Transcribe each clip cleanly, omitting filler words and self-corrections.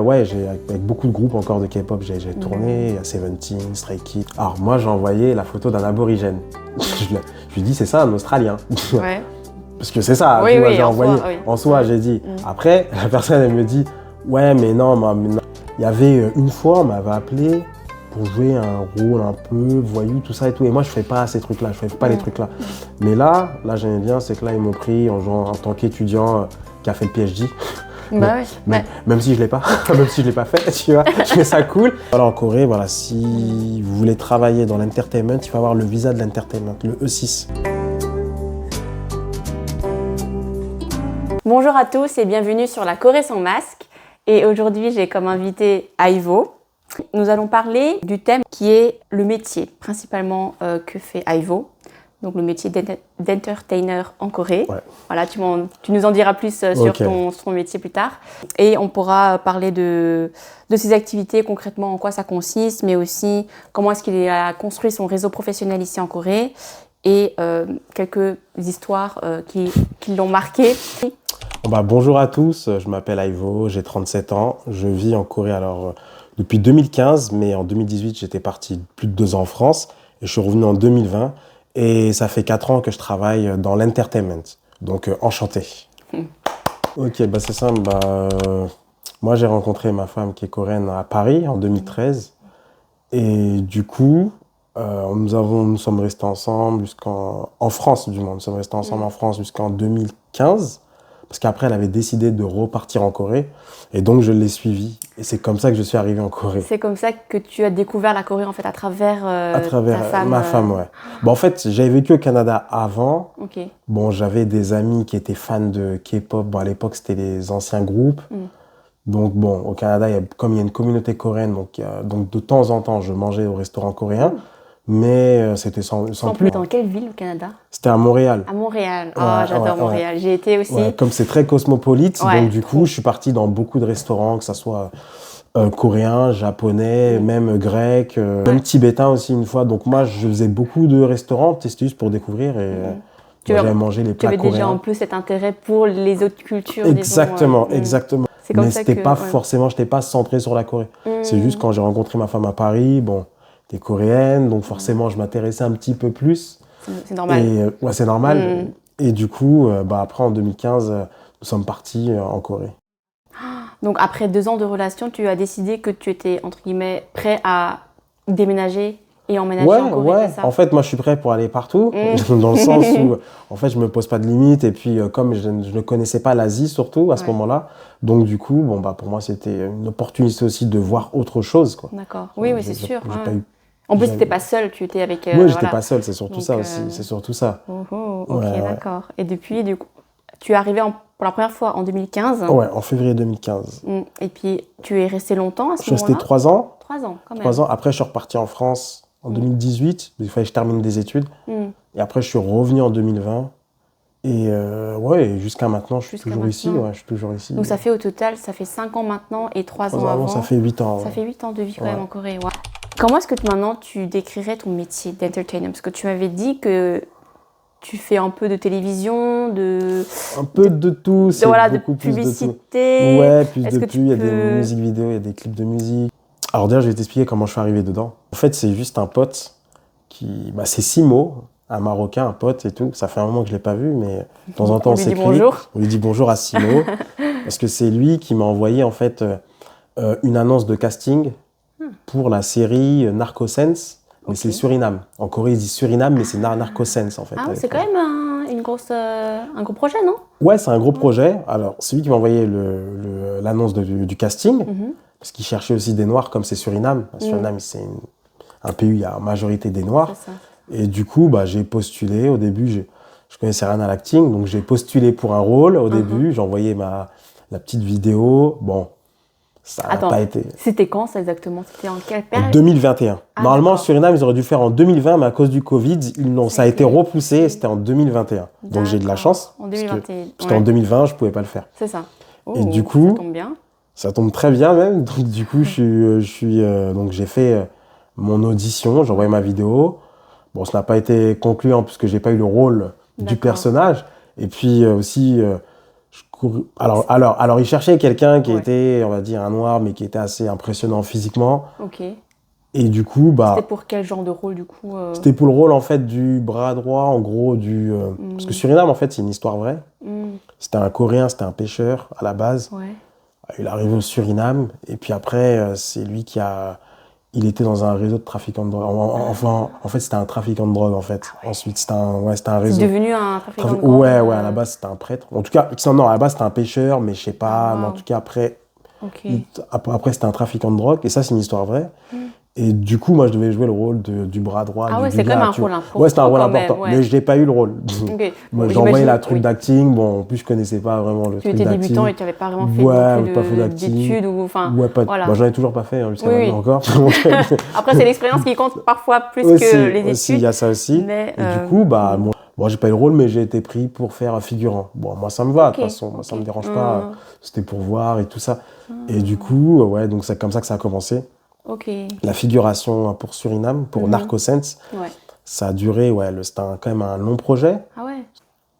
Ouais, avec beaucoup de groupes encore de K-pop, j'ai tourné, il y a Seventeen, Stray Kids. Alors moi, j'ai envoyé la photo d'un aborigène. Je lui dis, c'est ça, un Australien. Ouais. Parce que c'est ça, Oui, tu vois, oui, j'ai en envoyé. soi, oui. En soi, j'ai dit. Après, la personne, elle me dit, ouais, mais non, il y avait une fois, on m'avait appelé pour jouer un rôle un peu voyou, tout ça et tout. Et moi, je fais pas ces trucs-là, je fais pas les trucs-là. Mais là j'aimais bien, c'est que là, ils m'ont pris en jouant en tant qu'étudiant qui a fait le PhD. Bah ouais. Même si je l'ai pas, même si je l'ai pas fait, tu vois, je trouve ça cool. Voilà, en Corée, voilà, si vous voulez travailler dans l'entertainment, il faut avoir le visa de l'entertainment, le E6. Bonjour à tous et bienvenue sur La Corée sans masque. Et aujourd'hui, j'ai comme invité Ivo. Nous allons parler du thème qui est le métier, principalement que fait Ivo. Donc le métier d'entertainer en Corée. Ouais. Voilà, tu nous en diras plus sur ton métier plus tard. Et on pourra parler de ses activités, concrètement en quoi ça consiste, mais aussi comment est-ce qu'il a construit son réseau professionnel ici en Corée et quelques histoires qui l'ont marqué. Bonjour à tous, je m'appelle Ivo, j'ai 37 ans, je vis en Corée depuis 2015, mais en 2018 j'étais parti plus de 2 ans en France et je suis revenu en 2020. Et ça fait 4 ans que je travaille dans l'entertainment. Donc, enchanté. Ok, c'est simple. Moi, j'ai rencontré ma femme qui est coréenne à Paris en 2013. Et du coup, nous sommes restés ensemble en France, du moins. Nous sommes restés ensemble en France jusqu'en 2015. Parce qu'après, elle avait décidé de repartir en Corée. Et donc, je l'ai suivie. Et c'est comme ça que je suis arrivé en Corée. C'est comme ça que tu as découvert la Corée, en fait, à travers ta femme. Ma femme, ouais. En fait, j'avais vécu au Canada avant. Okay. Bon, j'avais des amis qui étaient fans de K-pop. À l'époque, c'était les anciens groupes. Donc, au Canada, comme il y a une communauté coréenne, donc de temps en temps, je mangeais au restaurant coréen. Mais c'était sans plus. Dans quelle ville au Canada? C'était à Montréal. À Montréal. J'adore Montréal. J'y étais aussi. Ouais, comme c'est très cosmopolite, donc du coup, je suis parti dans beaucoup de restaurants, que ce soit coréen, japonais, même grec, même tibétain aussi une fois. Donc moi, je faisais beaucoup de restaurants, c'était juste pour découvrir et j'avais mangé les plats coréens. Tu avais déjà un peu cet intérêt pour les autres cultures. Exactement. Mais c'était pas forcément, je n'étais pas centré sur la Corée. C'est juste quand j'ai rencontré ma femme à Paris, t'es coréenne, donc forcément, je m'intéressais un petit peu plus. C'est normal. Et, c'est normal. Et du coup, après, en 2015, nous sommes partis en Corée. Donc, après 2 ans de relation, tu as décidé que tu étais, entre guillemets, prêt à déménager et emménager en Corée, c'est ça? En fait, moi, je suis prêt pour aller partout, dans le sens où, en fait, je me pose pas de limites. Et puis, comme je ne connaissais pas l'Asie, surtout, à ce moment-là, donc du coup, pour moi, c'était une opportunité aussi de voir autre chose, quoi. D'accord. Oui, c'est sûr. J'ai pas eu. En plus, tu n'étais pas seule, tu étais avec... Oui, j'étais pas seule, c'est surtout ça aussi. C'est surtout ça. Ok, d'accord. Et depuis, du coup, tu es arrivé pour la première fois en 2015. Ouais, en février 2015. Et puis, tu es resté longtemps à ce moment-là? Je suis resté 3 ans. 3 ans, quand même. 3 ans. Après, je suis reparti en France en 2018. Il fallait que je termine des études. Et après, je suis revenu en 2020. Et jusqu'à maintenant, je suis toujours ici. Ouais, je suis toujours ici. Donc, ça fait au total, ça fait 5 ans maintenant et 3 ans avant. Ça fait 8 ans. Ça fait 8 ans de vie quand même en Corée. Ouais. Comment est-ce que maintenant tu décrirais ton métier d'entertainer? Parce que tu m'avais dit que tu fais un peu de télévision, un peu de tout, c'est beaucoup de publicité. Plus de tout. Ouais, plus de tout. Il y a des musiques vidéo, il y a des clips de musique. Alors d'ailleurs, je vais t'expliquer comment je suis arrivé dedans. En fait, c'est juste un pote c'est Simo, un Marocain, un pote et tout. Ça fait un moment que je l'ai pas vu, mais de temps en temps, on s'écrit. On lui dit bonjour à Simo. Parce que c'est lui qui m'a envoyé en fait une annonce de casting pour la série Narcosense, mais c'est Suriname. En Corée, ils disent Suriname, mais c'est Narcosense en fait. Ah, c'est quand même un gros projet, non? Ouais, c'est un gros projet. Alors, c'est lui qui m'a envoyé l'annonce du casting, parce qu'il cherchait aussi des Noirs, comme c'est Suriname. Suriname, c'est un pays où il y a une majorité des Noirs. Et du coup, j'ai postulé. Au début, je connaissais rien à l'acting, donc j'ai postulé pour un rôle. Au début, j'ai envoyé la petite vidéo. Ça n'a pas été. C'était quand ça exactement? C'était en quelle période? En 2021. Normalement, Suriname, ils auraient dû faire en 2020, mais à cause du Covid, ça a été repoussé et c'était en 2021. Donc j'ai de la chance. En 2021. Parce qu'en 2020, je ne pouvais pas le faire. C'est ça. Et du coup, ça tombe bien. Ça tombe très bien même. Donc du coup, donc j'ai fait mon audition, j'ai envoyé ma vidéo. Bon, ça n'a pas été concluant puisque j'ai pas eu le rôle du personnage. Et puis aussi, Alors, il cherchait quelqu'un qui Ouais. était, on va dire, un noir, mais qui était assez impressionnant physiquement. Ok. Et du coup, C'était pour quel genre de rôle du coup c'était pour le rôle, en fait, du bras droit, en gros, parce que Suriname, en fait, c'est une histoire vraie. C'était un Coréen, c'était un pêcheur, à la base. Ouais. Il est arrivé au Suriname, et puis après, c'est lui qui a... Il était dans un réseau de trafiquants de drogue. Enfin, en fait, c'était un trafiquant de drogue, en fait. Ensuite, c'était un C'est réseau. devenu un trafiquant de drogue. Ouais, à la base, c'était un prêtre. En tout cas, non, à la base, c'était un pêcheur, mais je sais pas. Mais en tout cas, après, Ok. après c'était un trafiquant de drogue. Et ça, c'est une histoire vraie. Et du coup, moi, je devais jouer le rôle du bras droit. Ah ouais, du c'est quand gars, même un tu rôle vois. important. Ouais, c'était un rôle quand même, important. ouais. Mais je n'ai pas eu le rôle. Ok. Moi, Bon, j'ai envoyé j'imagine, la truc oui. d'acting. Bon, en plus, je connaissais pas vraiment le Tu truc étais d'acting. débutant et tu n'avais pas vraiment fait Ouais, non plus pas fait d'acting. d'études ou enfin. Ouais, pas. Voilà. Moi, j'en ai toujours pas fait, hein, jusqu'à Oui, maintenant oui. encore. Après, c'est l'expérience qui compte parfois plus Aussi, que les études. aussi, il y a ça aussi. Mais, Et du coup, moi, j'ai pas eu le rôle, mais j'ai été pris pour faire un figurant. Bon, moi, ça me va, de toute façon. Moi, ça me dérange pas. C'était pour voir et tout ça. Et du coup, ouais, donc c'est comme ça que ça a commencé. Ok. La figuration pour Suriname, pour Narcosense, Ouais. ça a duré, c'était quand même un long projet. Ah ouais.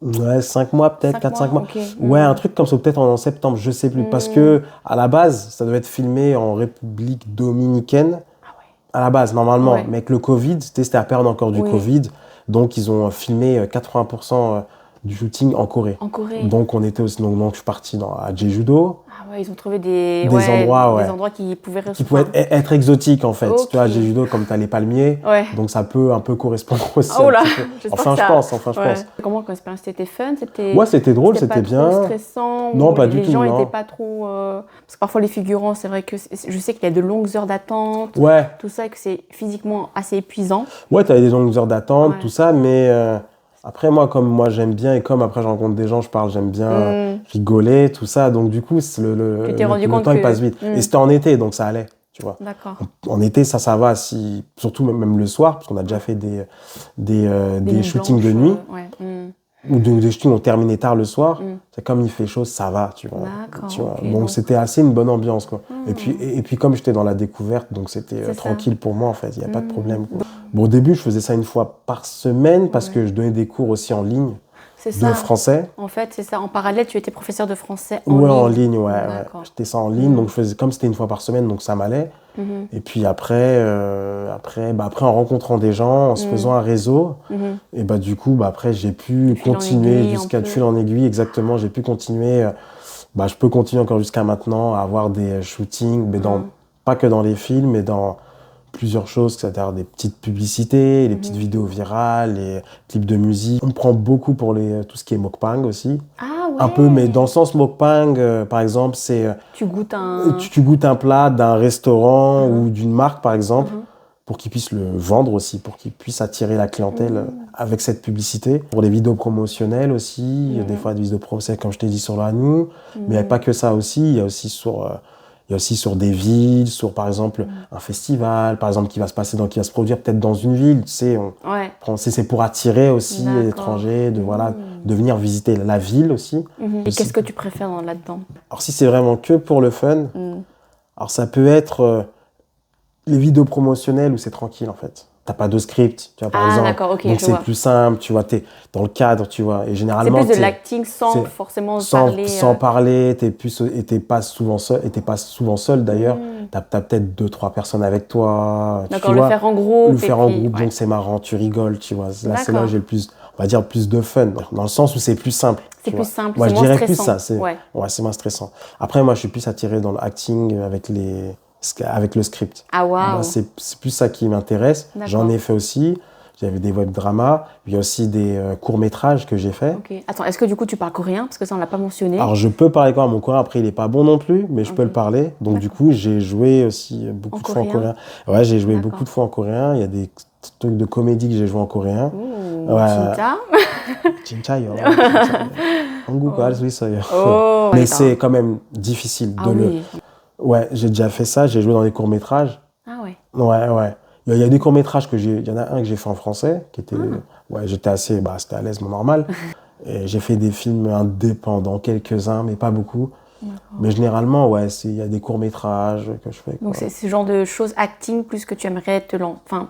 Ouais, 5 mois peut-être, 4-5 mois. Ok. Ouais, un truc comme ça, peut-être en septembre, je sais plus. Parce que, à la base, ça devait être filmé en République dominicaine. Ah ouais. À la base, normalement. Ouais. Mais avec le Covid, c'était la période encore du Oui. Covid. Donc, ils ont filmé 80% du shooting en Corée. En Corée. Donc, donc, je suis parti à Jeju-do. Ah ouais, ils ont trouvé des endroits qui pouvaient Qui pouvaient être exotiques, en fait. Ok. Tu vois, Jeju-do, comme tu as les palmiers. Ouais. Donc, ça peut un peu correspondre aussi. Oh là, Enfin, je pense. Comment l'expérience, c'était fun, Ouais, c'était drôle, c'était pas bien. trop stressant. Non, pas du tout. Les gens non. n'étaient pas trop. Parce que parfois les figurants, c'est vrai que je sais qu'il y a de longues heures d'attente. Ouais. Tout ça, et que c'est physiquement assez épuisant. Ouais, t'avais des longues heures d'attente, Ouais. tout ça, mais après comme moi j'aime bien et comme après je rencontre des gens, je parle, j'aime bien rigoler, tout ça, donc du coup Tu t'es rendu compte temps il que- passe vite. Et c'était en été, donc ça allait, tu vois. D'accord. En été, ça va, surtout même le soir, parce qu'on a déjà fait des nuits shootings de blanches, nuit, ouais. ou des shootings on terminé tard le soir. C'est comme il fait chaud, ça va, tu vois. D'accord, Tu vois. ok, Donc donc- c'était assez une bonne ambiance, quoi. Et puis comme j'étais dans la découverte, donc c'était C'est ça. tranquille pour moi, en fait, il n'y a pas de problème, quoi. Bon, au début, je faisais ça une fois par semaine parce que je donnais des cours aussi en ligne C'est de ça. français. En fait, c'est ça. En parallèle, tu étais professeur de français En ligne, ouais. D'accord. J'étais ça en ligne, donc je faisais comme c'était une fois par semaine, donc ça m'allait. Et puis après, en rencontrant des gens, en se faisant un réseau, et du coup, après, j'ai pu fil en continuer aiguille, jusqu'à un de peu. fil en aiguille, exactement. J'ai pu continuer. Je peux continuer encore jusqu'à maintenant à avoir des shootings, mais pas que dans les films, mais dans plusieurs choses, c'est-à-dire des petites publicités, les petites vidéos virales, les clips de musique. On me prend beaucoup pour tout ce qui est mukbang aussi. Ah ouais. Un peu, mais dans le sens mukbang, par exemple, c'est Tu goûtes un. tu goûtes un plat d'un restaurant ou d'une marque, par exemple, pour qu'ils puissessent le vendre aussi, pour qu'ils puissent attirer la clientèle avec cette publicité. Pour les vidéos promotionnelles aussi, il y a des fois des vidéos promotionnelles, comme je t'ai dit, sur la nous, mais il n'y a pas que ça aussi, il y a aussi sur des villes, sur par exemple un festival, par exemple qui va se produire peut-être dans une ville, tu sais, Ouais. c'est pour attirer aussi D'accord. les étrangers, de venir visiter la ville aussi. Et qu'est-ce que tu préfères là-dedans? Alors si c'est vraiment que pour le fun, alors ça peut être les vidéos promotionnelles où c'est tranquille en fait. T'as pas de script, tu vois, par exemple. D'accord, ok, donc je c'est vois. plus simple, tu vois, t'es dans le cadre, tu vois. Et C'est généralement, plus de l'acting sans forcément parler. sans parler, t'es pas souvent seul d'ailleurs. T'as peut-être 2-3 personnes avec toi. D'accord, tu le vois. faire en groupe. Le faire et en puis- groupe, ouais. donc c'est marrant, tu rigoles, tu vois. Là, c'est là D'accord. où j'ai on va dire, plus de fun. Dans le sens où c'est plus simple. C'est tu plus vois. simple, Moi, c'est je moins dirais plus stressant. ça. Ouais. C'est moins stressant. Après, moi, je suis plus attiré dans l'acting avec le script. Ah waouh. Moi, c'est plus ça qui m'intéresse. D'accord. J'en ai fait aussi. J'avais des web dramas. Il y a aussi des courts-métrages que j'ai fait. Ok. Attends, est-ce que du coup tu parles coréen? Parce que ça on l'a pas mentionné. Alors, je peux parler quand même mon coréen. Après, il est pas bon non plus, mais je peux le parler. Donc, du coup, j'ai joué aussi beaucoup de fois en coréen? coréen. Ouais, j'ai joué D'accord. beaucoup de fois en coréen. Il y a des trucs de comédie que j'ai joué en coréen. Ouh, Ouais. Chinta. 진짜요. 한국어 할 수 있어요. Oh, Mais d'accord. c'est quand même difficile Ah de le. oui. Ouais, j'ai déjà fait ça. J'ai joué dans des courts-métrages. Ah ouais. Ouais. Il y a des courts-métrages il y en a un que j'ai fait en français, qui était. Ouais, j'étais c'était à l'aise, mon normal. Et j'ai fait des films indépendants, quelques-uns, mais pas beaucoup. Mais généralement, ouais, il y a des courts-métrages que je fais. Donc, quoi. c'est ce genre de choses acting plus que tu aimerais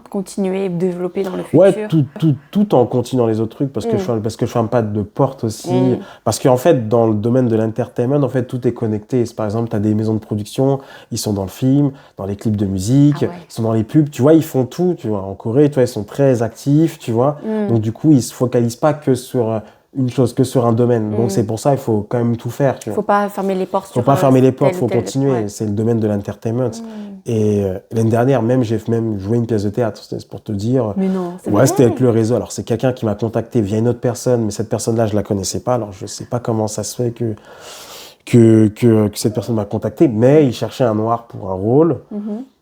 continuer et développer dans le futur. Ouais, tout en continuant les autres trucs parce que je ferme pas de porte aussi. Parce qu'en fait, dans le domaine de l'entertainment, en fait, tout est connecté. Par exemple, tu as des maisons de production, ils sont dans le film, dans les clips de musique, ils sont dans les pubs. Tu vois, ils font tout. Tu vois, en Corée, tu vois, ils sont très actifs, tu vois. Donc, du coup, ils se focalisent pas que sur une chose, que sur un domaine. Donc, c'est pour ça, il faut quand même tout faire. Tu vois. Faut pas fermer les portes. Faut pas fermer les portes, faut continuer. Ouais. C'est le domaine de l'entertainment. Et l'année dernière, j'ai même joué une pièce de théâtre, c'est pour te dire. Mais non, c'est ouais, c'était avec le réseau. Alors, c'est quelqu'un qui m'a contacté via une autre personne, mais cette personne-là, je la connaissais pas. Alors, je sais pas comment ça se fait que cette personne m'a contacté, mais il cherchait un noir pour un rôle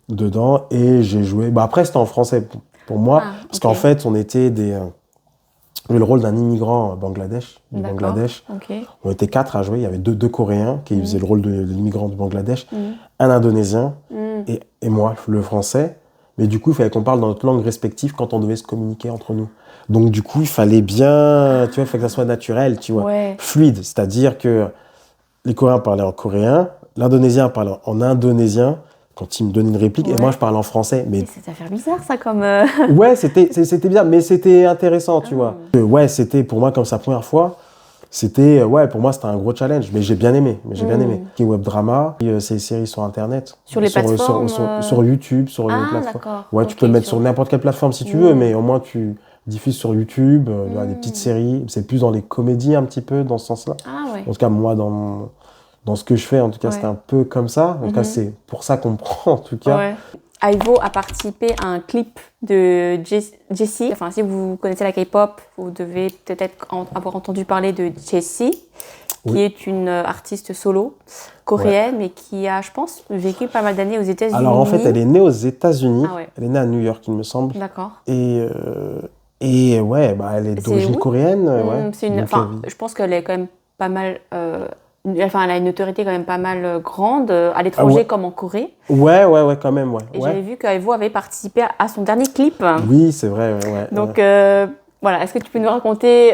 dedans et j'ai joué. Bah, après, c'était en français pour moi, parce qu'en fait, on était le rôle d'un immigrant Bangladesh, du Bangladesh. On était 4 à jouer. Il y avait deux Coréens qui faisaient le rôle de l'immigrant du Bangladesh, un Indonésien et moi, le français. Mais du coup, il fallait qu'on parle dans notre langue respective quand on devait se communiquer entre nous. Donc du coup, il fallait bien, tu vois, il fallait que ça soit naturel, tu vois, fluide. C'est-à-dire que les Coréens parlaient en coréen, l'Indonésien parlait en indonésien, quand il me donnait une réplique, et moi je parle en français. Mais ça fait bizarre ça comme... Ouais, c'était bien, mais c'était intéressant, tu vois. Ouais, c'était pour moi comme sa première fois, pour moi c'était un gros challenge, mais j'ai bien aimé, Web drama, ces séries sur internet. Sur les plateformes sur YouTube, sur les plateformes. Ouais, tu peux le mettre sur n'importe quelle plateforme si tu veux, mais au moins tu diffuses sur YouTube, des petites séries, c'est plus dans les comédies un petit peu, dans ce sens-là. En tout cas, moi, dans ce que je fais, en tout cas, c'était un peu comme ça. En tout cas, c'est pour ça qu'on me prend, en tout cas. Aivo a participé à un clip de Jessie. Enfin, si vous connaissez la K-pop, vous devez peut-être avoir entendu parler de Jessie, qui est une artiste solo coréenne, mais qui a, je pense, vécu pas mal d'années aux États-Unis. Alors, en fait, elle est née aux États-Unis. Elle est née à New York, il me semble. D'accord. Et ouais, elle est d'origine coréenne. Je pense qu'elle est quand même pas mal... elle a une autorité quand même pas mal grande à l'étranger comme en Corée. Ouais, quand même, Et j'avais vu qu'Aivo avait participé à son dernier clip. Oui, c'est vrai, Donc, voilà, est-ce que tu peux nous raconter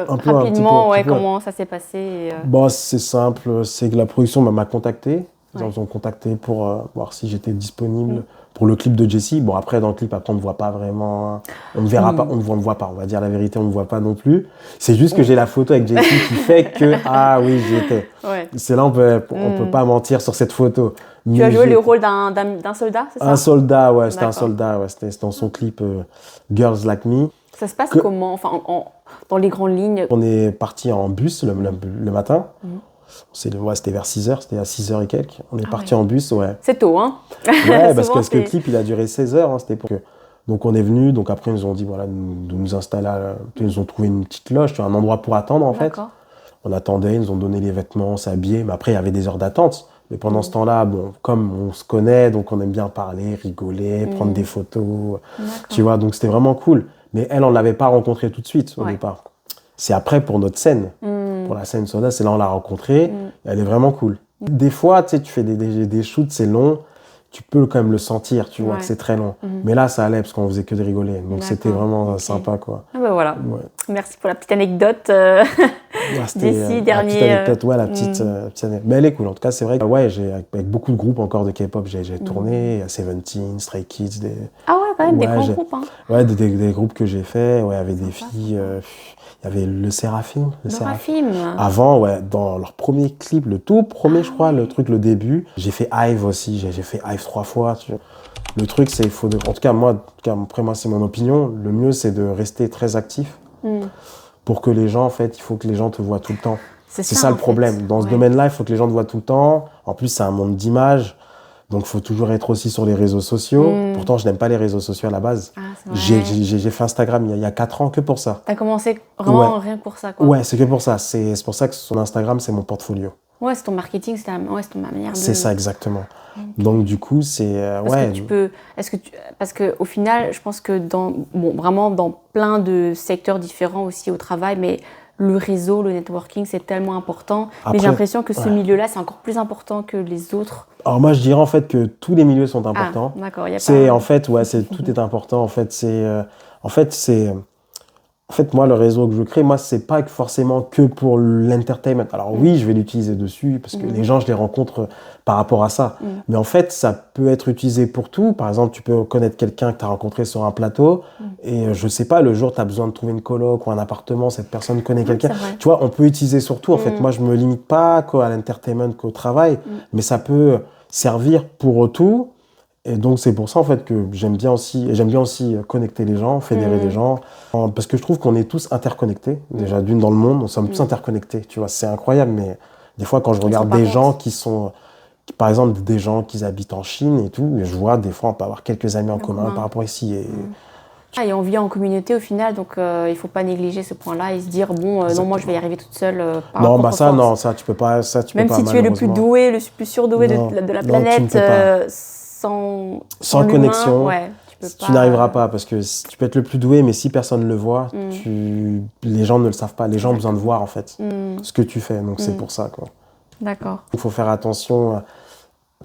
rapidement comment ça s'est passé c'est simple, c'est que la production m'a contacté. Ils ont contacté pour voir si j'étais disponible pour le clip de Jessie. Bon, après, dans le clip, on ne voit pas vraiment. On ne verra pas, on ne voit pas. On va dire la vérité, on ne voit pas non plus. C'est juste que j'ai la photo avec Jessie qui fait que, ah oui, j'y étais. C'est là, on peut pas mentir sur cette photo. Tu as joué le rôle d'un soldat, c'est ça? Un soldat, c'était un soldat. C'était dans son clip Girls Like Me. Ça se passe comment, enfin, dans les grandes lignes? On est parti en bus le matin. C'était vers 6h, c'était à 6h et quelques. On est parti en bus, C'est tôt, hein? Ouais, parce que le clip, il a duré 16 heures. C'était pour que... Donc, on est venu. Donc, après, ils nous ont dit de nous installer. Ils nous ont trouvé une petite loge, un endroit pour attendre, en fait. On attendait, ils nous ont donné les vêtements, on s'habillait. Mais après, il y avait des heures d'attente. Mais pendant ce temps-là, comme on se connaît, donc on aime bien parler, rigoler, prendre des photos. Tu vois, donc c'était vraiment cool. Mais elle, on ne l'avait pas rencontrée tout de suite au départ. C'est après pour notre scène. Pour la scène Soda, c'est là on l'a rencontrée. Elle est vraiment cool. Des fois, tu sais, tu fais des shoots, c'est long. Tu peux quand même le sentir, tu vois, que c'est très long. Mais là, ça allait parce qu'on faisait que de rigoler. Donc, c'était vraiment sympa, quoi. Ah bah voilà. Merci pour la petite anecdote. D'ici, dernier... La petite anecdote. Mais elle est cool. En tout cas, c'est vrai que, avec beaucoup de groupes encore de K-pop, j'ai tourné. Il y a Seventeen, Stray Kids. Ah ouais, quand même, des grands groupes. Hein. Ouais, des groupes que j'ai fait. Ouais, avec des filles... Il y avait le Séraphim. Avant, dans leur premier clip, le tout premier, je crois, le début. J'ai fait Hive aussi. J'ai fait Hive 3 fois. Tu vois. Le truc, c'est en tout cas, après moi, c'est mon opinion. Le mieux, c'est de rester très actif pour que les gens, en fait, il faut que les gens te voient tout le temps. C'est ça le problème. Dans ce domaine-là, il faut que les gens te voient tout le temps. En plus, c'est un monde d'images. Donc, il faut toujours être aussi sur les réseaux sociaux. Pourtant, je n'aime pas les réseaux sociaux à la base. J'ai fait Instagram il y a 4 ans que pour ça. Tu as commencé vraiment rien que pour ça, quoi. Ouais, c'est que pour ça. C'est pour ça que sur Instagram, c'est mon portfolio. Ouais, c'est ton marketing, c'est ton manière de... C'est ça, exactement. Donc, du coup, c'est... Parce qu'au final, je pense que vraiment dans plein de secteurs différents aussi au travail, mais le réseau, le networking, c'est tellement important. Mais j'ai l'impression que ce milieu-là, c'est encore plus important que les autres. Alors moi, je dirais en fait que tous les milieux sont importants. D'accord, tout est important. En fait, En fait, moi, le réseau que je crée, moi, c'est pas forcément que pour l'entertainment. Alors oui, je vais l'utiliser dessus parce que les gens, je les rencontre par rapport à ça. Mais en fait, ça peut être utilisé pour tout. Par exemple, tu peux connaître quelqu'un que tu as rencontré sur un plateau et je sais pas, le jour, tu as besoin de trouver une coloc ou un appartement, cette personne connaît quelqu'un. Tu vois, on peut utiliser sur tout. En fait, moi, je me limite pas qu'à l'entertainment, qu'au travail, mais ça peut servir pour tout. Et donc, c'est pour ça, en fait, que j'aime bien aussi connecter les gens, fédérer les gens. Parce que je trouve qu'on est tous interconnectés. Déjà, d'une, dans le monde, nous sommes tous interconnectés. Tu vois, c'est incroyable, mais des fois, quand je regarde des gens par exemple, des gens qui habitent en Chine et tout, je vois, des fois, on peut avoir quelques amis en commun par rapport ici. Et on vit en communauté au final, donc il ne faut pas négliger ce point-là et se dire, bon, non, moi, je vais y arriver toute seule par non, ma propre force. ça, tu peux pas. Même si tu es le plus doué, le plus surdoué de la planète, sans connexion, ouais, tu n'arriveras pas parce que tu peux être le plus doué, mais si personne ne le voit, les gens ne le savent pas. Les gens ont besoin de voir en fait ce que tu fais, donc c'est pour ça quoi. D'accord. Il faut faire attention,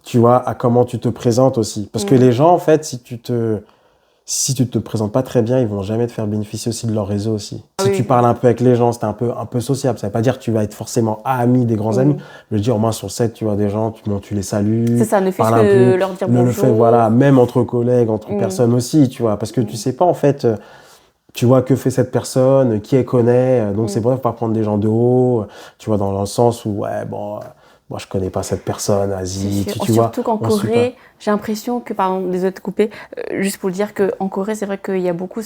tu vois, à comment tu te présentes aussi, parce que les gens en fait, si tu te présentes pas très bien, ils vont jamais te faire bénéficier aussi de leur réseau aussi. Si tu parles un peu avec les gens, c'est un peu sociable. Ça veut pas dire que tu vas être forcément ami des grands amis. Je veux dire, au moins sur 7, tu vois des gens, tu les salues. C'est ça, ne fais que leur dire bonjour. Le fait, voilà, même entre collègues, entre personnes aussi, tu vois, parce que tu sais pas en fait, tu vois que fait cette personne, qui elle connaît. Donc c'est pour ça qu'il faut pas prendre des gens de haut, tu vois, dans le sens où ouais bon. Moi, je connais pas cette personne, Asie, tu vois. Surtout qu'en Corée, j'ai l'impression que, pardon, désolé de te couper, juste pour le dire qu'en Corée, c'est vrai qu'il y a beaucoup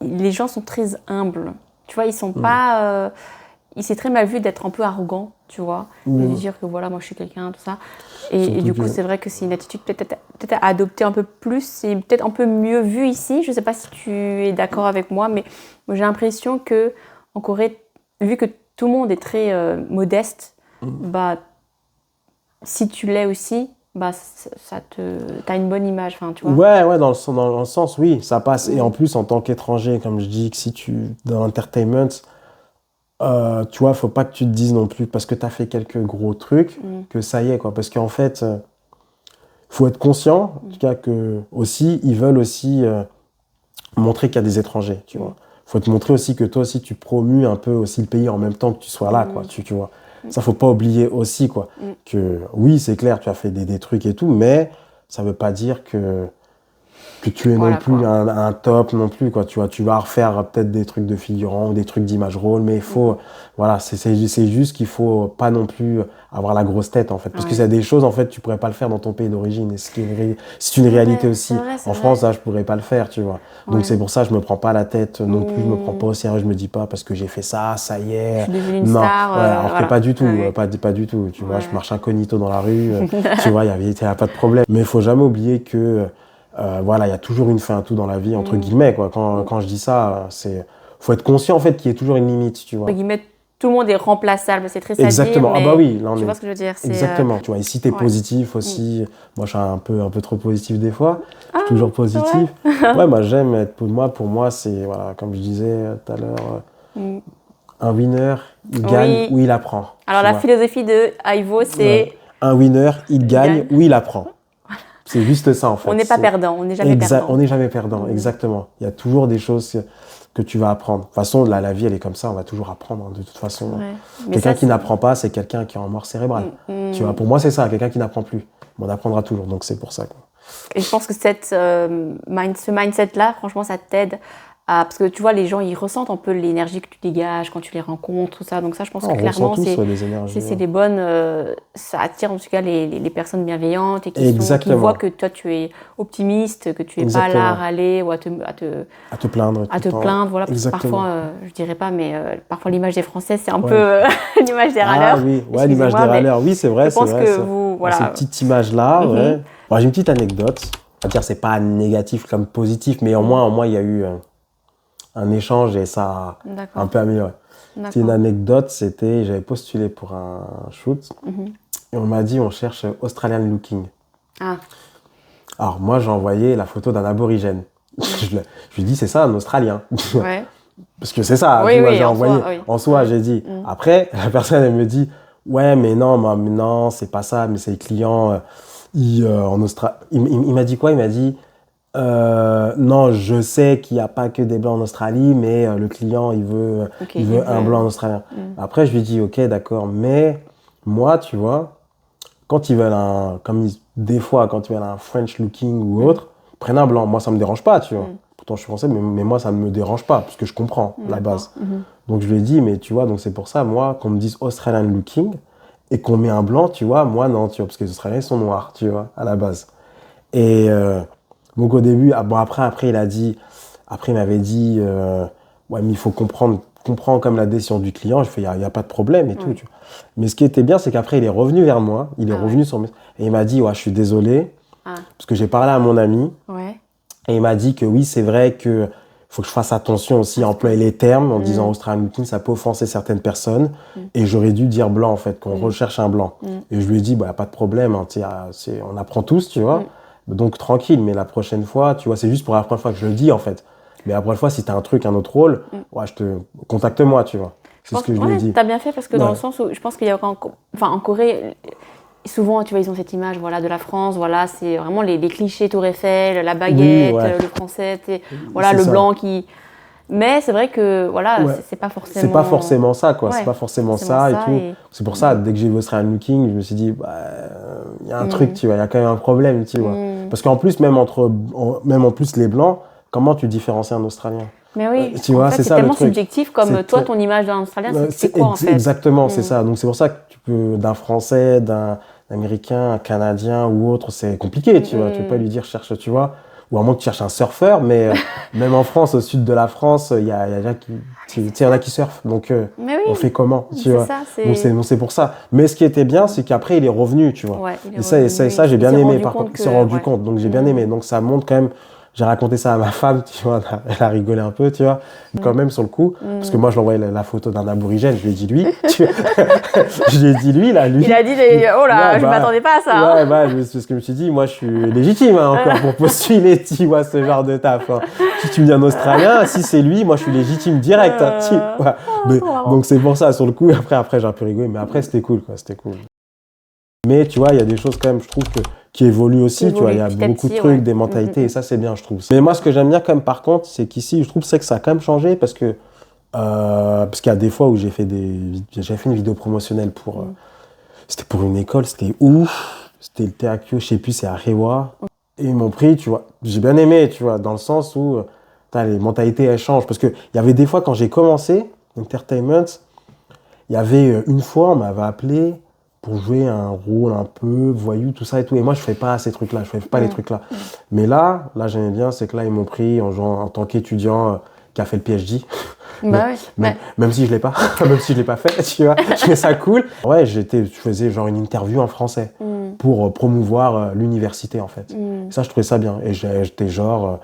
les gens sont très humbles. Tu vois, ils sont pas... c'est très mal vu d'être un peu arrogant, tu vois. Et de dire que voilà, moi, je suis quelqu'un, tout ça. Et du coup, c'est vrai que c'est une attitude peut-être à adopter un peu plus. C'est peut-être un peu mieux vu ici. Je sais pas si tu es d'accord avec moi, mais j'ai l'impression qu'en Corée, vu que tout le monde est très modeste, bah, si tu l'es aussi, bah, t'as une bonne image, tu vois. Ouais, dans le sens, oui, ça passe. Et en plus, en tant qu'étranger, comme je dis, que si dans l'entertainment, tu vois, faut pas que tu te dises non plus, parce que tu as fait quelques gros trucs, que ça y est, quoi. Parce qu'en fait, faut être conscient, en tout cas, que aussi, ils veulent aussi montrer qu'il y a des étrangers, tu vois. Faut te montrer aussi que toi aussi, tu promues un peu aussi le pays en même temps que tu sois là, quoi, tu vois. Ça, faut pas oublier aussi, quoi. Que oui, c'est clair, tu as fait des trucs et tout, mais ça veut pas dire que tu es non plus un top non plus, quoi. Tu vois, tu vas refaire peut-être des trucs de figurant ou des trucs d'image rôle, mais il faut, voilà, c'est juste qu'il faut pas non plus avoir la grosse tête, en fait. Parce que c'est des choses, en fait, tu pourrais pas le faire dans ton pays d'origine. Et c'est une réalité aussi. En France, là, je pourrais pas le faire, tu vois. Donc, c'est pour ça, je me prends pas la tête non plus, je me prends pas au sérieux, je me dis pas parce que j'ai fait ça y est. Je suis devenue une star. Alors que pas du tout, pas du tout. Tu vois, je marche incognito dans la rue, tu vois, il y a pas de problème. Mais il faut jamais oublier que voilà, il y a toujours une fin à tout dans la vie, entre guillemets, quoi. Quand je dis ça, faut être conscient, en fait, qu'il y a toujours une limite, tu vois. Entre guillemets, tout le monde est remplaçable, c'est très exactement. dire, ah bah oui, là, tu vois ce que je veux dire. Exactement, tu vois, et si t'es positif aussi, moi je suis un peu trop positif des fois, je suis toujours positif. Ouais, moi j'aime être, pour moi, c'est, voilà, comme je disais tout à l'heure, un winner, il gagne ou il apprend. Alors la philosophie de Ivo, c'est... Un winner, il gagne ou il apprend. C'est juste ça, en fait. On n'est pas perdant, on n'est jamais perdant. On n'est jamais perdant, exactement. Il y a toujours des choses que tu vas apprendre. De toute façon, la vie, elle est comme ça, on va toujours apprendre, de toute façon. Quelqu'un qui n'apprend pas, c'est quelqu'un qui est en mort cérébrale. Tu vois, pour moi, c'est ça, quelqu'un qui n'apprend plus. Mais on apprendra toujours, donc c'est pour ça, quoi. Et je pense que ce mindset-là, franchement, ça t'aide parce que tu vois, les gens, ils ressentent un peu l'énergie que tu dégages quand tu les rencontres, tout ça. Donc ça, je pense que clairement, c'est des bonnes... ça attire en tout cas les personnes bienveillantes et qui voient que toi, tu es optimiste, que tu n'es pas là à râler ou à te plaindre. Voilà. Parce que parfois, je dirais pas, mais parfois l'image des Français, c'est un peu l'image des râleurs. Ah oui, l'image des râleurs, oui, c'est vrai. Je pense que vous... Voilà. Cette petite image-là, ouais. Bon, j'ai une petite anecdote. On va dire, c'est pas négatif comme positif, mais au moins, il y a eu... un échange et ça a un peu amélioré. C'est une anecdote, j'avais postulé pour un shoot et on m'a dit on cherche Australian looking. Alors moi j'ai envoyé la photo d'un aborigène. Je lui dis c'est ça un Australien. Ouais. Parce que c'est ça, j'ai envoyé. En soi, j'ai dit. Après la personne elle me dit ouais mais non c'est pas ça, mais c'est le client en Australie. Il m'a dit quoi? Il m'a dit Non, je sais qu'il n'y a pas que des blancs en Australie, mais le client, il veut un blanc australien. Après, je lui dis, ok, d'accord, mais moi, tu vois, quand ils veulent des fois, quand ils veulent un French looking ou autre, ils prennent un blanc. Moi, ça me dérange pas, tu vois. Pourtant, je suis français, mais moi, ça ne me dérange pas, parce que je comprends la base. Donc, je lui ai dit, mais tu vois, donc c'est pour ça, moi, qu'on me dise Australian looking et qu'on met un blanc, tu vois, moi, non, tu vois, parce que les Australiens, ils sont noirs, tu vois, à la base. Et donc, au début, après, il m'avait dit, ouais, mais il faut comprendre comme la décision du client. Je fais, il n'y a pas de problème et tout, tu vois. Mais ce qui était bien, c'est qu'après, il est revenu vers moi, il est revenu sur mes... Et il m'a dit, ouais, je suis désolé, parce que j'ai parlé à mon ami, et il m'a dit que oui, c'est vrai que faut que je fasse attention aussi à employer les termes en disant Australian looking, ça peut offenser certaines personnes. Et j'aurais dû dire blanc, en fait, qu'on recherche un blanc. Et je lui ai dit, bah, pas de problème, hein, on apprend tous, tu vois. Donc tranquille, mais la prochaine fois, tu vois, c'est juste pour la première fois que je le dis, en fait. Mais la prochaine fois, si tu as un autre rôle, ouais, contacte-moi, tu vois. C'est ce que je lui ai dit. Tu as bien fait parce que dans le sens où je pense qu'il y a en Corée, souvent, tu vois, ils ont cette image, voilà, de la France, voilà, c'est vraiment les clichés Tour Eiffel, la baguette, le français, voilà, le blanc qui... Mais c'est vrai que, voilà, c'est pas forcément... C'est pas forcément ça, quoi. C'est pas forcément ça et tout. C'est pour ça, dès que j'ai vu Australian looking, je me suis dit, il y a un truc, tu vois, il y a quand même un problème, tu vois. Parce qu'en plus, même en plus, les blancs, comment tu différencies un Australien? Mais oui, tu vois, c'est tellement subjectif comme toi, ton image d'un Australien, c'est quoi en fait? Exactement, c'est ça. Donc c'est pour ça que d'un Français, d'un Américain, un Canadien ou autre, c'est compliqué, tu vois. Tu peux pas lui dire cherche, tu vois. Ou à moins que tu cherches un surfeur, mais même en France, au sud de la France, il y a y en a qui surfent. Donc on fait comment, tu vois? Donc c'est pour ça. Mais ce qui était bien, c'est qu'après il est revenu, tu vois. Ouais, et ça j'ai bien aimé. Par contre, il s'est rendu compte. Donc j'ai bien aimé. Donc ça montre quand même. J'ai raconté ça à ma femme, tu vois, elle a rigolé un peu, tu vois, quand même sur le coup, parce que moi je lui ai envoyé la photo d'un aborigène, je lui ai dit lui, je lui ai dit lui. Il a dit, oh là, je m'attendais pas à ça. Ouais, parce que je me suis dit, moi je suis légitime encore pour postuler, tu vois, ce genre de taf. Hein. Si tu me dis un Australien, si c'est lui, moi je suis légitime direct, tu vois. Donc c'est pour ça, sur le coup, après j'ai un peu rigolé, mais après c'était cool, quoi, c'était cool. Mais tu vois, il y a des choses quand même, je trouve, qui évoluent aussi, tu vois, il y a beaucoup de trucs, des mentalités, et ça c'est bien, je trouve. Mais moi, ce que j'aime bien quand même, par contre, c'est qu'ici, je trouve que ça a quand même changé, parce qu'il y a des fois où j'ai fait une vidéo promotionnelle c'était pour une école, c'était ouf, c'était le TAQ, je sais plus, c'est à Rewa, et ils m'ont pris, tu vois, j'ai bien aimé, tu vois, dans le sens où les mentalités, elles changent, parce qu'il y avait des fois, quand j'ai commencé, Entertainment, il y avait une fois, on m'avait appelé pour jouer un rôle un peu voyou, tout ça et tout. Et moi, je fais pas ces trucs-là, je fais pas les trucs-là. Mais là, j'aimais bien, c'est que là, ils m'ont pris en tant qu'étudiant qui a fait le PhD. Même si je l'ai pas, même si je l'ai pas fait, tu vois, je trouvais ça cool. Ouais, je faisais genre une interview en français pour promouvoir l'université, en fait. Ça, je trouvais ça bien. Et j'étais genre,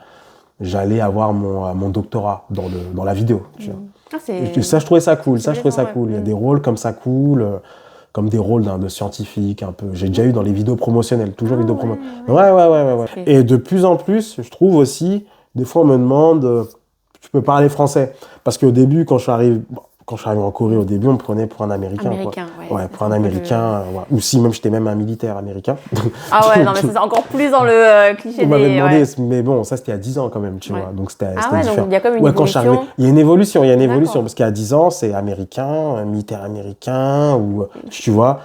j'allais avoir mon doctorat dans la vidéo, tu vois. Et ça, je trouvais ça cool. Il y a des rôles comme ça cool. Comme des rôles de scientifique, un peu. J'ai déjà eu dans les vidéos promotionnelles, toujours vidéos promotionnelles. Ouais. Okay. Et de plus en plus, je trouve aussi, des fois on me demande, tu peux parler français? Parce qu'au début, quand je suis arrivé en Corée, au début, on me prenait pour un Américain. Pour un Américain. Ou si, même j'étais même un militaire américain. Ah ouais, non, mais c'est encore plus dans le cliché on m'avait demandé, mais bon, ça c'était il y a 10 ans quand même, tu vois. Donc c'était différent. Donc il y a comme une évolution. Il y a une évolution, parce qu'il y a 10 ans, c'est américain, militaire américain, ou tu vois.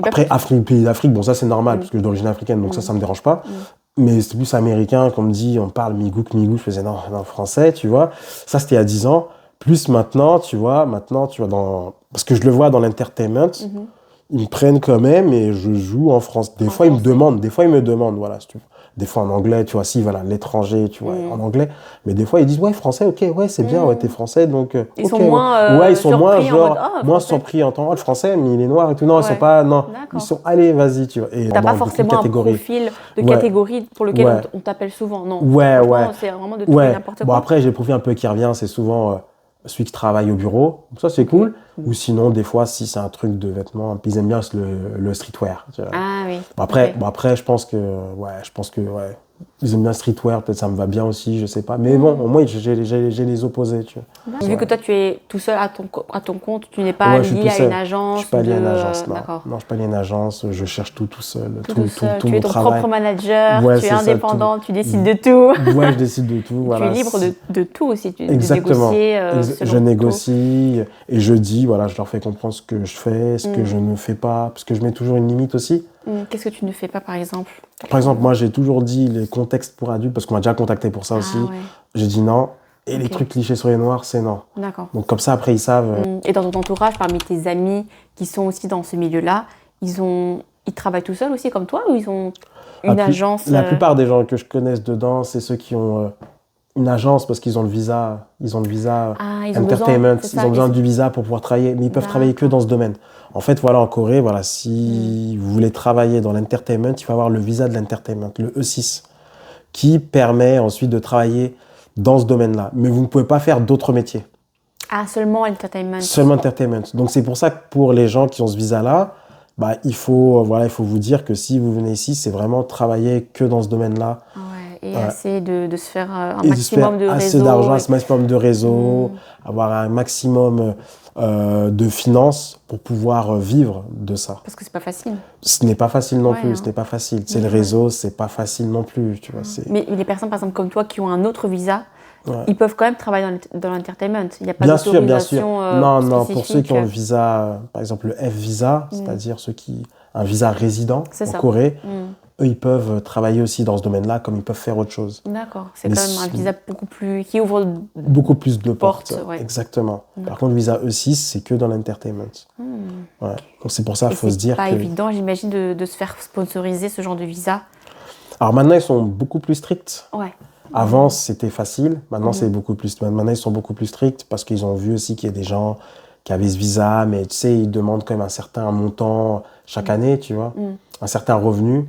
Après, pays d'Afrique, bon, ça c'est normal, parce que je suis d'origine africaine, donc ça me dérange pas. Mais c'est plus américain, comme dit, on parle migouk, je faisais non, français, tu vois. Ça c'était il y a 10 ans. Plus maintenant, tu vois, parce que je le vois dans l'entertainment, ils me prennent quand même et je joue en France. Des fois, ils me demandent, voilà, si tu veux. Des fois en anglais, tu vois, si, voilà, l'étranger, tu vois, en anglais. Mais des fois, ils disent, ouais, français, ok, ouais, c'est bien, ouais, t'es français, donc, ils sont moins, ils sont moins, genre, moins surpris en tant, le français, mais il est noir et tout. Non, ils sont pas, non. Ils sont, allez, vas-y, tu vois. T'as pas forcément un profil de catégorie pour lequel on t'appelle souvent, non. Ouais. C'est vraiment de tout n'importe quoi. Bon, après, j'ai le profil un peu qui revient, c'est souvent, celui qui travaille au bureau, ça c'est cool. Ou sinon, des fois, si c'est un truc de vêtements, ils aiment bien le streetwear. Tu vois. Ah oui. Bon, après, je pense que, Ils aiment bien streetwear, peut-être ça me va bien aussi, je sais pas. Mais bon, au moins, j'ai les opposés, tu vois. Vu que toi, tu es tout seul à ton compte, tu n'es pas lié à une agence. Je suis pas lié à une agence, non. D'accord. Non, je suis pas lié à une agence, je cherche tout seul. Tout seul. Tu mon es ton travail. propre manager, Ouais, tu es c'est ça, indépendant, tu décides de tout. Ouais, je décide de tout. Tu es libre de tout aussi, Exactement. de négocier. Je négocie et je dis, voilà, je leur fais comprendre ce que je fais, ce que je ne fais pas, parce que je mets toujours une limite aussi. Qu'est-ce que tu ne fais pas, par exemple? Par exemple, moi, j'ai toujours dit les contextes pour adultes, parce qu'on m'a déjà contacté pour ça aussi. Ouais. J'ai dit non. Et les trucs clichés sur les noirs, c'est non. D'accord. Donc comme ça, après, ils savent. Et dans ton entourage, parmi tes amis qui sont aussi dans ce milieu-là, ils travaillent tout seuls aussi comme toi ou ils ont une agence? La plupart des gens que je connaisse dedans, c'est ceux qui ont une agence parce qu'ils ont le visa. Ils ont le visa entertainment. Ils ont besoin du visa pour pouvoir travailler. Mais ils peuvent travailler que dans ce domaine. En fait, voilà, en Corée, voilà, si vous voulez travailler dans l'entertainment, il faut avoir le visa de l'entertainment, le E6, qui permet ensuite de travailler dans ce domaine-là. Mais vous ne pouvez pas faire d'autres métiers. Ah, seulement entertainment. Seulement entertainment. Donc c'est pour ça que pour les gens qui ont ce visa-là, bah, il faut vous dire que si vous venez ici, c'est vraiment travailler que dans ce domaine-là. Ouais, et essayer de se faire un maximum de réseau. Assez d'argent, un maximum de réseau, avoir un maximum de finances pour pouvoir vivre de ça. Parce que c'est pas facile. Ce n'est pas facile non plus, ce n'est pas facile. C'est le réseau, c'est pas facile non plus. Tu vois, mais les personnes, par exemple, comme toi, qui ont un autre visa, ils peuvent quand même travailler dans l'entertainment. Il n'y a pas d'autorisation bien sûr. Non, pour ceux qui ont le visa, par exemple le F-visa, c'est-à-dire ceux qui ont un visa résident en Corée, eux, ils peuvent travailler aussi dans ce domaine-là comme ils peuvent faire autre chose. D'accord. C'est quand même un visa qui ouvre beaucoup plus de portes. Ouais. Exactement. Par contre, le visa E6, c'est que dans l'entertainment. Ouais. Donc c'est pour ça qu'il faut se dire que... C'est pas évident, j'imagine, de se faire sponsoriser ce genre de visa. Alors maintenant, ils sont beaucoup plus stricts. Ouais. Avant, c'était facile. Maintenant, c'est beaucoup plus. Maintenant, ils sont beaucoup plus stricts parce qu'ils ont vu aussi qu'il y a des gens qui avaient ce visa, mais tu sais, ils demandent quand même un certain montant chaque année, tu vois, un certain revenu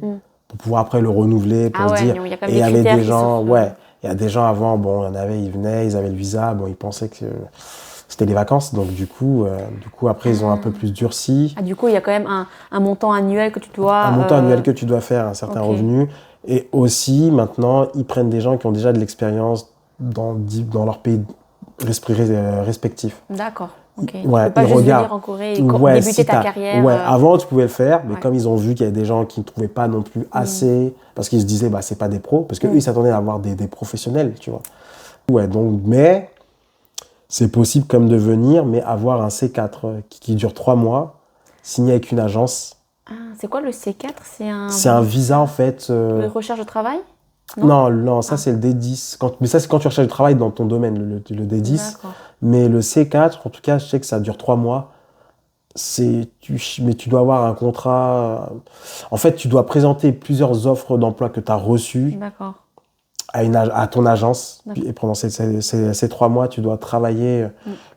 pour pouvoir après le renouveler, pour se dire. Et il y avait des gens, il y a des gens avant, bon, il y en avait, ils venaient, ils avaient le visa, bon, ils pensaient que c'était les vacances, donc du coup après, ils ont un peu plus durci. Ah, du coup, il y a quand même un montant annuel que tu dois. Un montant annuel que tu dois faire, un certain revenu. Et aussi, maintenant, ils prennent des gens qui ont déjà de l'expérience dans leur pays respectif. D'accord. Ok. Ouais, tu peux pas juste venir en Corée et débuter ta carrière. Ouais, avant, tu pouvais le faire, mais comme ils ont vu qu'il y avait des gens qui ne trouvaient pas non plus assez, parce qu'ils se disaient, bah, c'est pas des pros, parce qu'eux, ils s'attendaient à avoir des professionnels, tu vois. Ouais, donc, mais c'est possible comme de venir, mais avoir un C4 qui dure 3 mois, signé avec une agence. Ah, c'est quoi le C4? C'est un visa, en fait. De recherche de travail? Non, ça c'est le D10. Mais ça c'est quand tu recherches du travail dans ton domaine, le D10. Mais le C4, en tout cas, je sais que ça dure 3 mois. Mais tu dois avoir un contrat. En fait, tu dois présenter plusieurs offres d'emploi que tu as reçues à ton agence. Et pendant ces 3 mois, tu dois travailler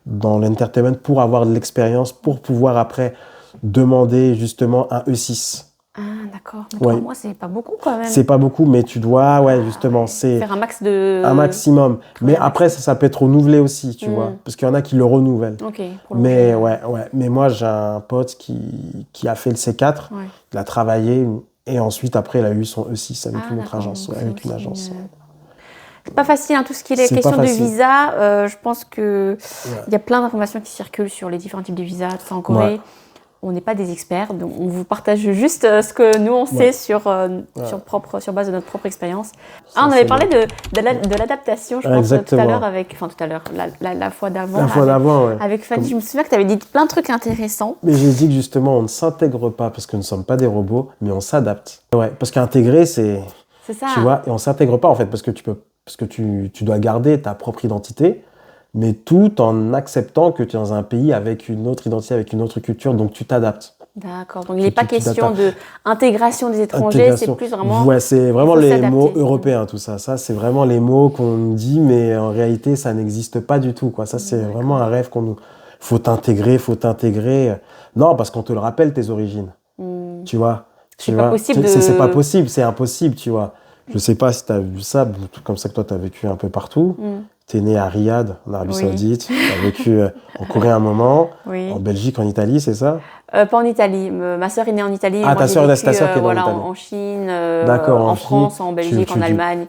dans l'entertainment pour avoir de l'expérience, pour pouvoir après demander justement un E6. Ah, d'accord. Donc 3 mois, c'est pas beaucoup quand même. C'est pas beaucoup, mais tu dois, justement, faire un maximum. Mais après, ça peut être renouvelé aussi, tu vois, parce qu'il y en a qui le renouvellent. Mais mais moi, j'ai un pote qui a fait le C4, il a travaillé, et ensuite, après, il a eu son E6 avec une autre agence, avec une agence. C'est pas facile, tout ce qui est question de visa. Je pense qu'il y a plein d'informations qui circulent sur les différents types de visas, tout ça en Corée. On n'est pas des experts, donc on vous partage juste ce que nous on sait sur base de notre propre expérience. On avait parlé de l'adaptation, je pense, tout à l'heure, la fois d'avant. Avec Fanny, je me souviens que tu avais dit plein de trucs intéressants. Mais j'ai dit que justement, on ne s'intègre pas parce que nous ne sommes pas des robots, mais on s'adapte. Ouais, parce qu'intégrer, c'est ça. Tu vois, et on ne s'intègre pas en fait, parce que tu dois garder ta propre identité, mais tout en acceptant que tu es dans un pays avec une autre identité, avec une autre culture, donc tu t'adaptes. D'accord, donc il n'est pas question d'intégration des étrangers, c'est plus vraiment... Ouais, c'est vraiment les mots européens, tout ça. Ça, c'est vraiment les mots qu'on dit, mais en réalité, ça n'existe pas du tout, quoi. Ça, c'est vraiment un rêve qu'on nous... Faut t'intégrer. Non, parce qu'on te le rappelle, tes origines. Tu vois. C'est pas possible C'est pas possible, c'est impossible, tu vois. Je sais pas si tu as vu ça, comme ça que toi, tu as vécu un peu partout. Tu es né à Riyad, en Arabie Oui. Saoudite. Tu as vécu en Corée un moment, Oui. en Belgique, en Italie, c'est ça? Pas en Italie. Ma sœur est née en Italie. Ah, Moi, ta j'ai sœur, vécu c'est ta sœur qui est née en voilà, Italie. en Chine, D'accord, en en Chine. France, en Belgique, en Allemagne.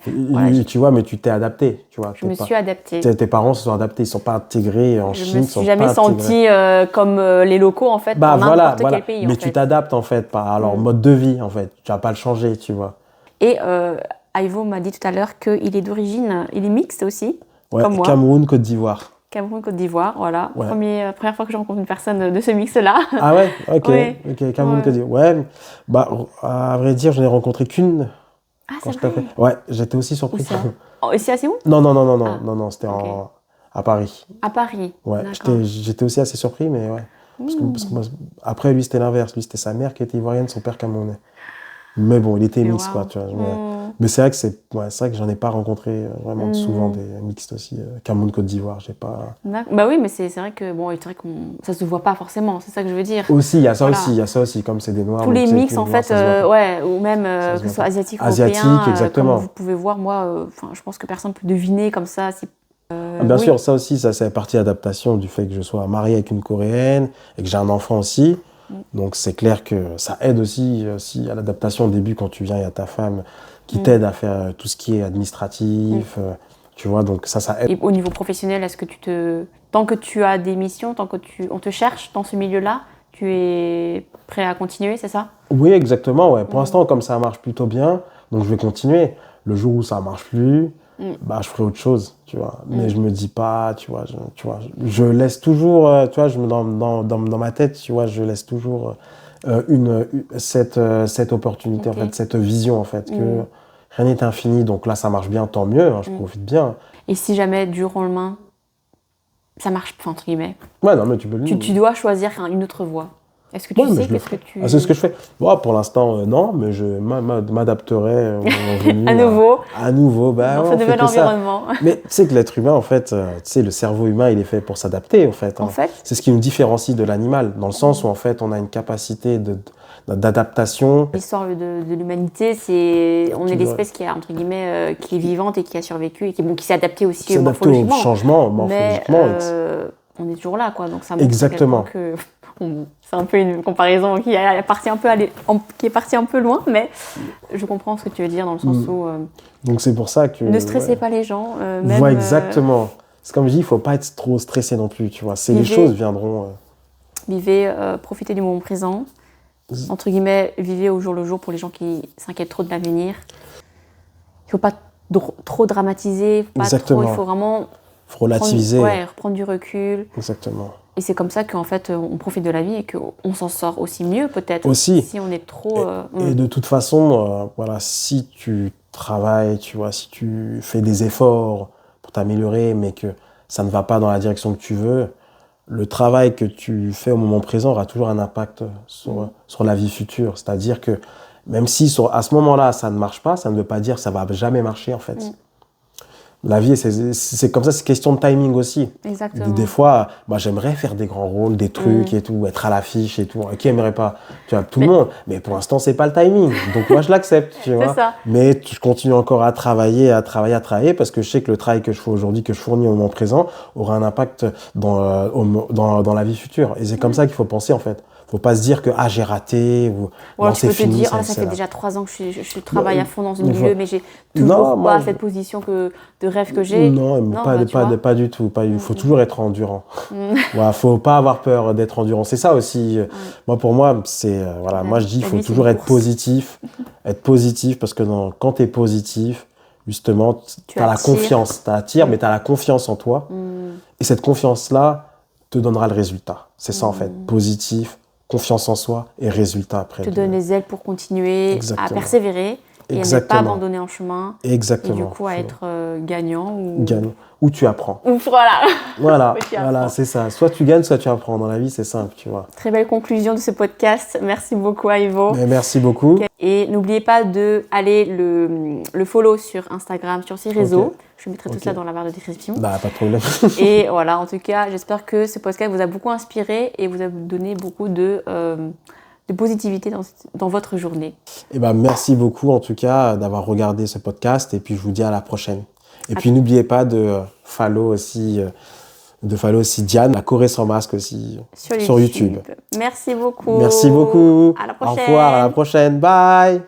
Tu vois, mais tu t'es adapté, tu vois. Je me suis adaptée. Tes parents se sont adaptés, ils ne sont pas intégrés en Chine. Je me suis jamais sentie comme les locaux, en fait, dans n'importe quel pays. Mais tu t'adaptes, en fait, à leur mode de vie, en fait. Tu vas pas le changer, tu vois. Et Ivo m'a dit tout à l'heure qu'il est d'origine, il est mixte aussi, Ouais, comme moi. Cameroun, Côte d'Ivoire. Cameroun, Côte d'Ivoire, voilà. Ouais. Première fois que je rencontre une personne de ce mix-là. Ah ouais? Ok, Oui. ok, Cameroun, Côte d'Ivoire. Ouais, bah, à vrai dire, je n'ai rencontré qu'une. Ah, Quand c'est je vrai. t'ai fait. Ouais, j'étais aussi surpris. Où ça? Ici à Séoul? Non, c'était Ok. à Paris. À Paris. Ouais, D'accord. j'étais aussi assez surpris, mais ouais. Parce que moi, après, lui, c'était l'inverse. Lui, c'était sa mère qui était ivoirienne, son père camerounais. Mais bon, il était Mais mixte, wow. quoi, tu vois. Mais c'est vrai que j'en ai pas rencontré vraiment souvent des mixtes aussi. Cameroun, Côte d'Ivoire, j'ai pas. Bah oui, mais c'est vrai que ça se voit pas forcément, c'est ça que je veux dire. Aussi, il y a ça Voilà. aussi, il y a ça aussi, comme c'est des noirs. Tous les donc, mix, les en noirs, fait, ça se voit pas. ouais, ou même Ça se que ce voit soit pas. asiatique, Asiatique, européen, exactement. comme vous pouvez voir, moi, je pense que personne peut deviner comme ça. Bien Oui. sûr, ça aussi, ça c'est partie adaptation du fait que je sois marié avec une Coréenne et que j'ai un enfant aussi. Donc c'est clair que ça aide aussi à l'adaptation au début quand tu viens, il y a ta femme qui t'aide à faire tout ce qui est administratif, tu vois, donc ça aide. Et au niveau professionnel, est-ce que tant que tu as des missions, tant que on te cherche dans ce milieu-là, tu es prêt à continuer, c'est ça? Oui, exactement, ouais. Pour l'instant, comme ça marche plutôt bien, donc je vais continuer. Le jour où ça marche plus, bah, je ferai autre chose, tu vois. Mais je me dis pas, tu vois, je laisse toujours, tu vois, dans ma tête, tu vois, je laisse toujours cette opportunité, Ok. en fait, cette vision, en fait, que rien n'est infini. Donc là, ça marche bien, tant mieux, hein, je profite bien. Et si jamais, du jour au lendemain, ça marche pas, entre guillemets, Ouais, non, mais tu peux le tu dois choisir une autre voie. Est-ce que tu Ouais, mais sais je le qu'est-ce que tu... Ah, c'est ce que je fais. Bon, pour l'instant, non, mais je m'adapterai au moment venu. À nouveau. À nouveau, bah, Dans ouais, ce on fait nouvel que ça. environnement. Mais tu sais que l'être humain, en fait, tu sais, le cerveau humain, il est fait pour s'adapter, en fait. En fait. C'est ce qui nous différencie de l'animal, dans le sens où, en fait, on a une capacité d'adaptation. L'histoire de l'humanité, on est l'espèce qui a, entre guillemets, qui est vivante et qui a survécu et qui s'est adaptée aussi S'adapter au morphologiquement. changement, Mais morphologiquement. on est toujours là, quoi. Donc ça montre Exactement. que c'est un peu une comparaison qui est partie un peu loin, mais je comprends ce que tu veux dire dans le sens où Donc c'est pour ça que... ne stressez pas les gens. Ouais, exactement. C'est comme je dis, il ne faut pas être trop stressé non plus, tu vois. Les Vivez. choses viendront... Vivez, profitez du moment présent. Entre guillemets, vivez au jour le jour pour les gens qui s'inquiètent trop de l'avenir. Il ne faut pas trop dramatiser. Il faut vraiment... faut relativiser. Reprendre du recul. Exactement. Et c'est comme ça qu'en fait, on profite de la vie et qu'on s'en sort aussi mieux, peut-être. Aussi. Si on est trop... Et de toute façon, voilà, si tu travailles, tu vois, si tu fais des efforts pour t'améliorer, mais que ça ne va pas dans la direction que tu veux, le travail que tu fais au moment présent aura toujours un impact sur la vie future. C'est-à-dire que même si à ce moment-là, ça ne marche pas, ça ne veut pas dire que ça ne va jamais marcher, en fait. La vie, c'est comme ça, c'est question de timing aussi. Exactement. Des fois, moi, j'aimerais faire des grands rôles, des trucs et tout, être à l'affiche et tout. Qui aimerait pas? Tu vois, tout le monde. Mais pour l'instant, c'est pas le timing. Donc moi, je l'accepte, tu vois. Ça. Mais je continue encore à travailler, parce que je sais que le travail que je fais aujourd'hui, que je fournis au moment présent, aura un impact dans la vie future. Et c'est comme ça qu'il faut penser, en fait. Faut pas se dire que j'ai raté ou c'est fini. Tu peux te dire, ça fait là. déjà 3 ans que je travaille à fond dans ce milieu, mais j'ai toujours pas cette position de rêve que j'ai. Non, pas du tout. Il faut toujours être endurant. Faut pas avoir peur d'être endurant. C'est ça aussi. Moi, pour moi, c'est moi je dis, il faut toujours être positif, parce que quand tu es positif, justement, tu as la confiance, tu attires, mais tu as la confiance en toi. Et cette confiance-là te donnera le résultat. C'est ça en fait, positif, confiance en soi et résultat après. Te donne les ailes pour continuer à persévérer et à ne pas abandonner en chemin. Exactement. Et du coup à être gagnant. Gagnant. Ou tu apprends. Voilà, c'est ça. Soit tu gagnes, soit tu apprends. Dans la vie, c'est simple, tu vois. Très belle conclusion de ce podcast. Merci beaucoup, Ivo. Merci beaucoup. Et n'oubliez pas d'aller le follow sur Instagram, sur ses réseaux. Je mettrai tout ça dans la barre de description. Pas de problème. Et voilà, en tout cas, j'espère que ce podcast vous a beaucoup inspiré et vous a donné beaucoup de positivité dans votre journée. Merci beaucoup, en tout cas, d'avoir regardé ce podcast. Et puis, je vous dis à la prochaine. Et puis, n'oubliez pas de follow aussi, Diane, la Corée sans masque aussi sur YouTube. Merci beaucoup. Merci beaucoup. À la prochaine. Au revoir, à la prochaine. Bye.